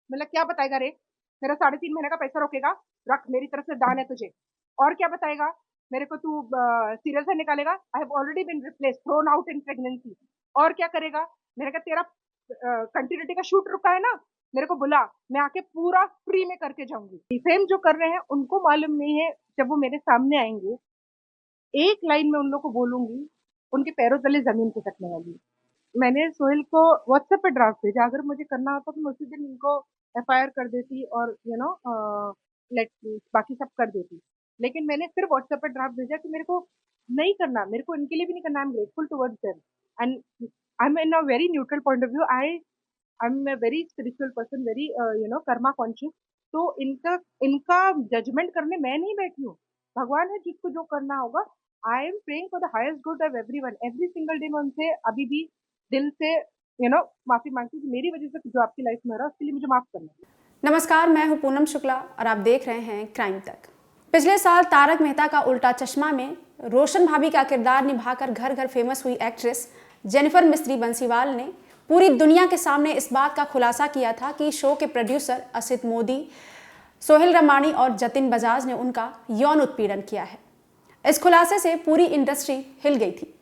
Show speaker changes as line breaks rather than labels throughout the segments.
मतलब क्या बताएगा रे? मेरा 3.5 महीने का पैसा रोकेगा? रख, मेरी तरफ से दान है तुझे। और क्या बताएगा? मेरे को तू सीरियल से निकालेगा? I have already been replace, thrown out in pregnancy. और क्या करेगा? मैंने कहा तेरा कंटिन्यूटी का शूट रुका है ना, मेरे को बुला, मैं आके पूरा फ्री में करके जाऊंगी। डिफेम जो कर रहे हैं उनको मालूम नहीं है, जब वो मेरे सामने आएंगे एक लाइन में उन लोग को बोलूंगी, उनके पैरों तले जमीन खिसकने वाली है। मैंने सोहेल को व्हाट्सएप पे ड्राफ्ट भेजा, अगर मुझे करना होता तो मैं उसी दिन इनको एफआईआर कर देती और लेट बाकी सब कर देती। लेकिन मैंने फिर व्हाट्सएप पे ड्राफ्ट भेजा कि मेरे को नहीं करना, मेरे को इनके लिए भी नहीं करना। I am grateful towards them and I am in a very neutral point of view. I am a very spiritual person, very Karma conscious. तो इनका इनका जजमेंट करने मैं नहीं बैठी हूँ। भगवान है जिसको जो करना होगा। I am praying for the highest good of everyone. Every single day मैं उनसे अभी भी दिल से माफी मांगती हूँ कि मेरी वजह से जो आपकी लाइफ में हो रहा है उसके लिए मुझे माफ करना।
नमस्कार, मैं हूं पूनम शुक्ला और आप देख रहे हैं क्राइम तक। पिछले साल तारक मेहता का उल्टा चश्मा में रोशन भाभी का किरदार निभाकर घर घर फेमस हुई एक्ट्रेस जेनिफर मिस्त्री बंसीवाल ने पूरी दुनिया के सामने इस बात का खुलासा किया था कि शो के प्रोड्यूसर असित मोदी, सोहेल रमानी और जतिन बजाज ने उनका यौन उत्पीड़न किया है। इस खुलासे से पूरी इंडस्ट्री हिल गई थी।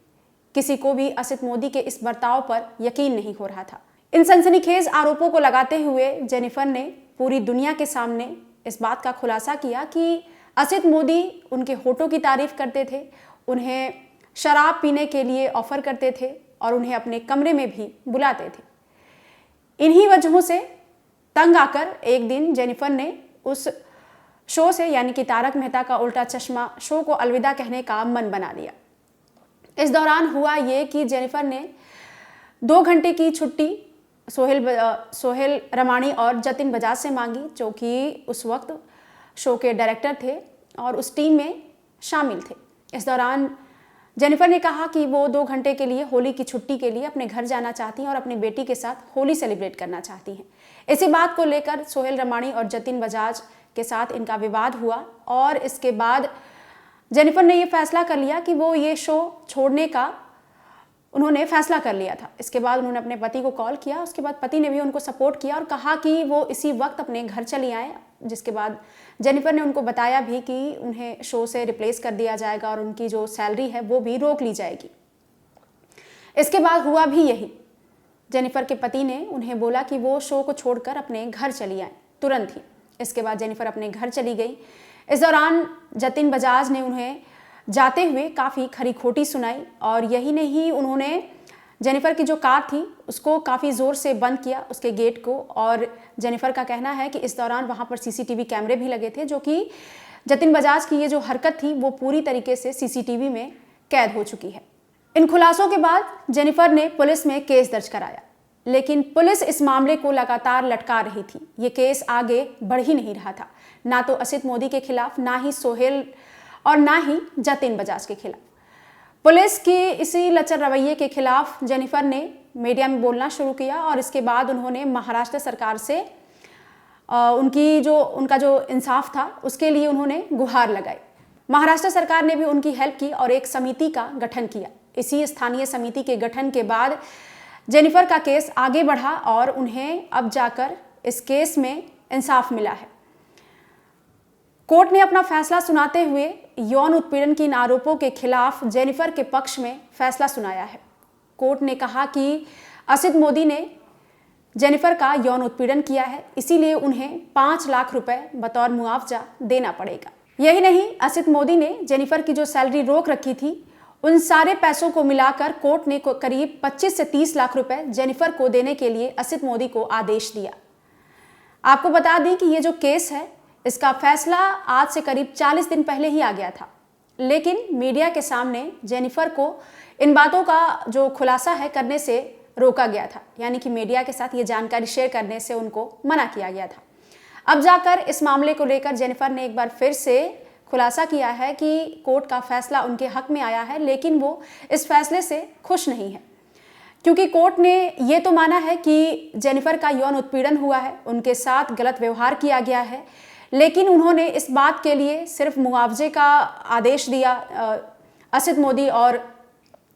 किसी को भी असित मोदी के इस बर्ताव पर यकीन नहीं हो रहा था। इन सनसनीखेज आरोपों को लगाते हुए जेनिफर ने पूरी दुनिया के सामने इस बात का खुलासा किया कि असित मोदी उनके होठों की तारीफ करते थे, उन्हें शराब पीने के लिए ऑफर करते थे और उन्हें अपने कमरे में भी बुलाते थे। इन्हीं वजहों से तंग आकर एक दिन जेनिफर ने उस शो से, यानी कि तारक मेहता का उल्टा चश्मा शो को अलविदा कहने का मन बना लिया। इस दौरान हुआ ये कि जेनिफर ने 2 घंटे की छुट्टी सोहेल रमानी और जतिन बजाज से मांगी, जो कि उस वक्त शो के डायरेक्टर थे और उस टीम में शामिल थे। इस दौरान जेनिफर ने कहा कि वो 2 घंटे के लिए होली की छुट्टी के लिए अपने घर जाना चाहती हैं और अपनी बेटी के साथ होली सेलिब्रेट करना चाहती हैं। इसी बात को लेकर सोहेल रमानी और जतिन बजाज के साथ इनका विवाद हुआ और इसके बाद जेनिफर ने ये फैसला कर लिया कि वो ये शो छोड़ने का उन्होंने फैसला कर लिया था। इसके बाद उन्होंने अपने पति को कॉल किया, उसके बाद पति ने भी उनको सपोर्ट किया और कहा कि वो इसी वक्त अपने घर चली आए। जिसके बाद जेनिफर ने उनको बताया भी कि उन्हें शो से रिप्लेस कर दिया जाएगा और उनकी जो सैलरी है वो भी रोक ली जाएगी। इसके बाद हुआ भी यही। जेनिफर के पति ने उन्हें बोला कि वो शो को छोड़कर अपने घर चली आए तुरंत ही। इसके बाद जेनिफर अपने घर चली गई। इस दौरान जतिन बजाज ने उन्हें जाते हुए काफ़ी खरी खोटी सुनाई और यही नहीं, उन्होंने जेनिफर की जो कार थी उसको काफ़ी ज़ोर से बंद किया, उसके गेट को। और जेनिफर का कहना है कि इस दौरान वहाँ पर सीसीटीवी कैमरे भी लगे थे, जो कि जतिन बजाज की ये जो हरकत थी वो पूरी तरीके से सीसीटीवी में कैद हो चुकी है। इन खुलासों के बाद जेनिफर ने पुलिस में केस दर्ज कराया, लेकिन पुलिस इस मामले को लगातार लटका रही थी। ये केस आगे बढ़ ही नहीं रहा था, ना तो असित मोदी के खिलाफ, ना ही सोहेल और ना ही जतिन बजाज के खिलाफ। पुलिस के इसी लचर रवैये के खिलाफ जेनिफर ने मीडिया में बोलना शुरू किया और इसके बाद उन्होंने महाराष्ट्र सरकार से उनका जो इंसाफ था उसके लिए उन्होंने गुहार लगाई। महाराष्ट्र सरकार ने भी उनकी हेल्प की और एक समिति का गठन किया। इसी स्थानीय समिति के गठन के बाद जेनिफर का केस आगे बढ़ा और उन्हें अब जाकर इस केस में इंसाफ मिला है। कोर्ट ने अपना फैसला सुनाते हुए यौन उत्पीड़न के इन आरोपों के खिलाफ जेनिफर के पक्ष में फैसला सुनाया है। कोर्ट ने कहा कि असित मोदी ने जेनिफर का यौन उत्पीड़न किया है, इसीलिए उन्हें 5 लाख रुपए बतौर मुआवजा देना पड़ेगा। यही नहीं, असित मोदी ने जेनिफर की जो सैलरी रोक रखी थी उन सारे पैसों को मिलाकर कोर्ट ने करीब 25 से 30 लाख रुपए जेनिफर को देने के लिए असित मोदी को आदेश दिया। आपको बता दें कि ये जो केस है इसका फैसला आज से करीब 40 दिन पहले ही आ गया था, लेकिन मीडिया के सामने जेनिफर को इन बातों का जो खुलासा है करने से रोका गया था, यानी कि मीडिया के साथ ये जानकारी शेयर करने से उनको मना किया गया था। अब जाकर इस मामले को लेकर जेनिफर ने एक बार फिर से खुलासा किया है कि कोर्ट का फैसला उनके हक में आया है, लेकिन वो इस फैसले से खुश नहीं है, क्योंकि कोर्ट ने ये तो माना है कि जेनिफर का यौन उत्पीड़न हुआ है, उनके साथ गलत व्यवहार किया गया है, लेकिन उन्होंने इस बात के लिए सिर्फ मुआवजे का आदेश दिया असित मोदी और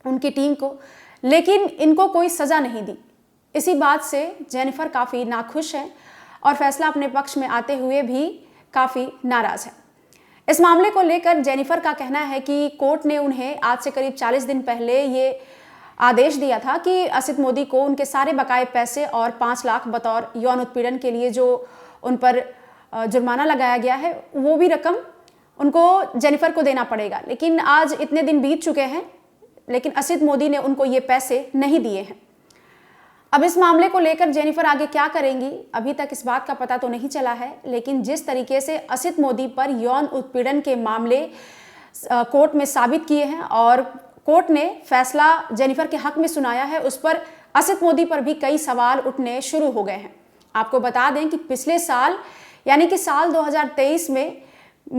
उनकी टीम को, लेकिन इनको कोई सज़ा नहीं दी। इसी बात से जेनिफर काफ़ी नाखुश हैं और फैसला अपने पक्ष में आते हुए भी काफ़ी नाराज़ है। इस मामले को लेकर जेनिफर का कहना है कि कोर्ट ने उन्हें आज से करीब 40 दिन पहले ये आदेश दिया था कि असित मोदी को उनके सारे बकाए पैसे और 5 लाख बतौर यौन उत्पीड़न के लिए जो उन पर जुर्माना लगाया गया है वो भी रकम उनको जेनिफर को देना पड़ेगा। लेकिन आज इतने दिन बीत चुके हैं, लेकिन असित मोदी ने उनको ये पैसे नहीं दिए हैं। अब इस मामले को लेकर जेनिफर आगे क्या करेंगी, अभी तक इस बात का पता तो नहीं चला है। लेकिन जिस तरीके से असित मोदी पर यौन उत्पीड़न के मामले कोर्ट में साबित किए हैं और कोर्ट ने फैसला जेनिफर के हक में सुनाया है, उस पर असित मोदी पर भी कई सवाल उठने शुरू हो गए हैं। आपको बता दें कि पिछले साल यानी कि साल 2023 में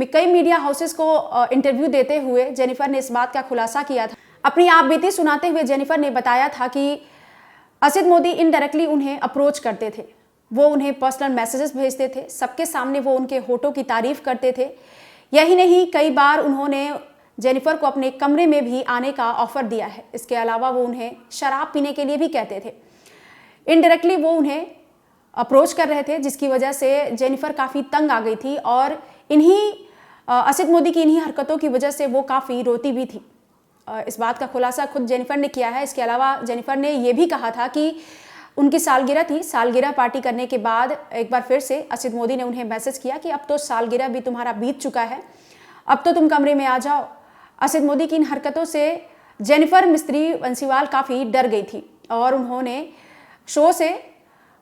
कई मीडिया हाउसेस को इंटरव्यू देते हुए जेनिफर ने इस बात का खुलासा किया था। अपनी आपबीती सुनाते हुए जेनिफर ने बताया था कि असित मोदी इनडायरेक्टली उन्हें अप्रोच करते थे, वो उन्हें पर्सनल मैसेजेस भेजते थे, सबके सामने वो उनके होठों की तारीफ करते थे। यही नहीं, कई बार उन्होंने जेनिफर को अपने कमरे में भी आने का ऑफर दिया है। इसके अलावा वो उन्हें शराब पीने के लिए भी कहते थे। इनडायरेक्टली वो उन्हें अप्रोच कर रहे थे, जिसकी वजह से जेनिफर काफ़ी तंग आ गई थी और इन्हीं असित मोदी की इन्हीं हरकतों की वजह से वो काफ़ी रोती भी थी। इस बात का खुलासा खुद जेनिफर ने किया है। इसके अलावा जेनिफर ने ये भी कहा था कि उनकी सालगिरह थी, सालगिरह पार्टी करने के बाद एक बार फिर से असित मोदी ने उन्हें मैसेज किया कि अब तो सालगिरह भी तुम्हारा बीत चुका है, अब तो तुम कमरे में आ जाओ। असित मोदी की इन हरकतों से जेनिफर मिस्त्री बंसीवाल काफ़ी डर गई थी और उन्होंने शो से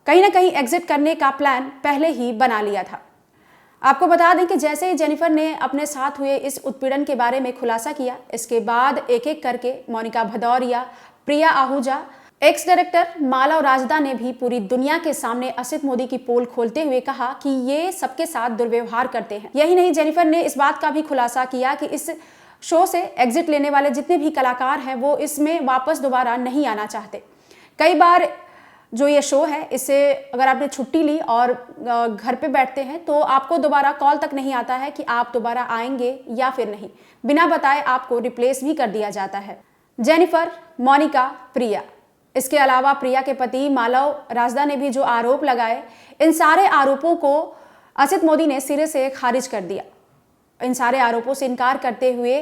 कहीं ना कहीं एग्जिट करने का प्लान पहले ही बना लिया था। आपको बता दें कि जैसे ही जेनिफर ने अपने साथ हुए इस उत्पीड़न के बारे में खुलासा किया, इसके बाद एक एक करके मोनिका भदौरिया, प्रिया आहूजा, एक्स डायरेक्टर मालव राजदा ने भी पूरी दुनिया के सामने असित मोदी की पोल खोलते हुए कहा कि ये सबके साथ दुर्व्यवहार करते हैं। यही नहीं, जेनिफर ने इस बात का भी खुलासा किया कि इस शो से एग्जिट लेने वाले जितने भी कलाकार हैं वो इसमें वापस दोबारा नहीं आना चाहते। कई बार जो ये शो है, इससे अगर आपने छुट्टी ली और घर पे बैठते हैं तो आपको दोबारा कॉल तक नहीं आता है कि आप दोबारा आएंगे या फिर नहीं। बिना बताए आपको रिप्लेस भी कर दिया जाता है। जेनिफर, मोनिका, प्रिया, इसके अलावा प्रिया के पति मालव राजदा ने भी जो आरोप लगाए, इन सारे आरोपों को असित मोदी ने सिरे से खारिज कर दिया। इन सारे आरोपों से इनकार करते हुए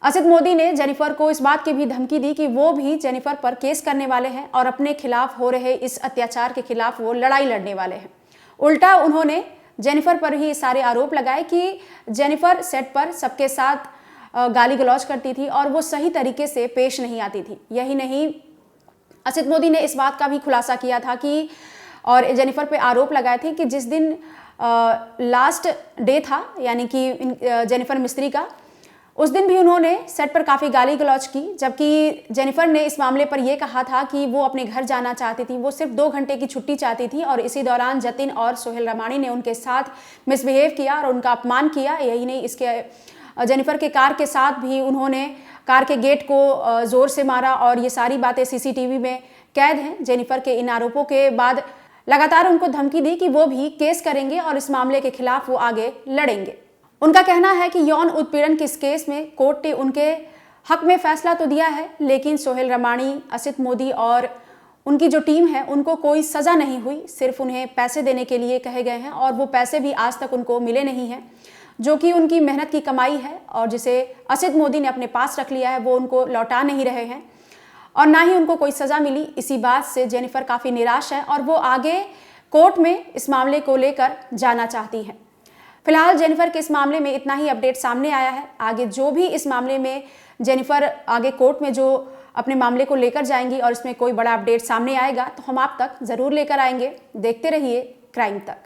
असित मोदी ने जेनिफर को इस बात की भी धमकी दी कि वो भी जेनिफर पर केस करने वाले हैं और अपने खिलाफ हो रहे इस अत्याचार के खिलाफ वो लड़ाई लड़ने वाले हैं। उल्टा उन्होंने जेनिफर पर ही सारे आरोप लगाए कि जेनिफर सेट पर सबके साथ गाली गलौज करती थी और वो सही तरीके से पेश नहीं आती थी। यही नहीं, असित मोदी ने इस बात का भी खुलासा किया था कि और जेनिफर पे आरोप लगाए थे कि जिस दिन लास्ट डे था यानी कि जेनिफर मिस्त्री का, उस दिन भी उन्होंने सेट पर काफ़ी गाली गलौज की, जबकि जेनिफर ने इस मामले पर यह कहा था कि वो अपने घर जाना चाहती थी, वो सिर्फ 2 घंटे की छुट्टी चाहती थी और इसी दौरान जतिन और सोहेल रमानी ने उनके साथ मिसबिहेव किया और उनका अपमान किया। यही नहीं, इसके जेनिफर के कार के साथ भी उन्होंने कार के गेट को ज़ोर से मारा और ये सारी बातें सीसीटीवी में कैद हैं। जेनिफर के इन आरोपों के बाद लगातार उनको धमकी दी कि वो भी केस करेंगे और इस मामले के खिलाफ वो आगे लड़ेंगे। उनका कहना है कि यौन उत्पीड़न के इस केस में कोर्ट ने उनके हक में फैसला तो दिया है, लेकिन सोहेल रमानी, असित मोदी और उनकी जो टीम है उनको कोई सज़ा नहीं हुई, सिर्फ उन्हें पैसे देने के लिए कहे गए हैं और वो पैसे भी आज तक उनको मिले नहीं हैं, जो कि उनकी मेहनत की कमाई है और जिसे असित मोदी ने अपने पास रख लिया है, वो उनको लौटा नहीं रहे हैं और ना ही उनको कोई सज़ा मिली। इसी बात से जेनिफर काफ़ी निराश है और वो आगे कोर्ट में इस मामले को लेकर जाना चाहती हैं। फिलहाल जेनिफर के इस मामले में इतना ही अपडेट सामने आया है। आगे जो भी इस मामले में जेनिफर आगे कोर्ट में जो अपने मामले को लेकर जाएंगी और इसमें कोई बड़ा अपडेट सामने आएगा तो हम आप तक ज़रूर लेकर आएंगे। देखते रहिए क्राइम तक।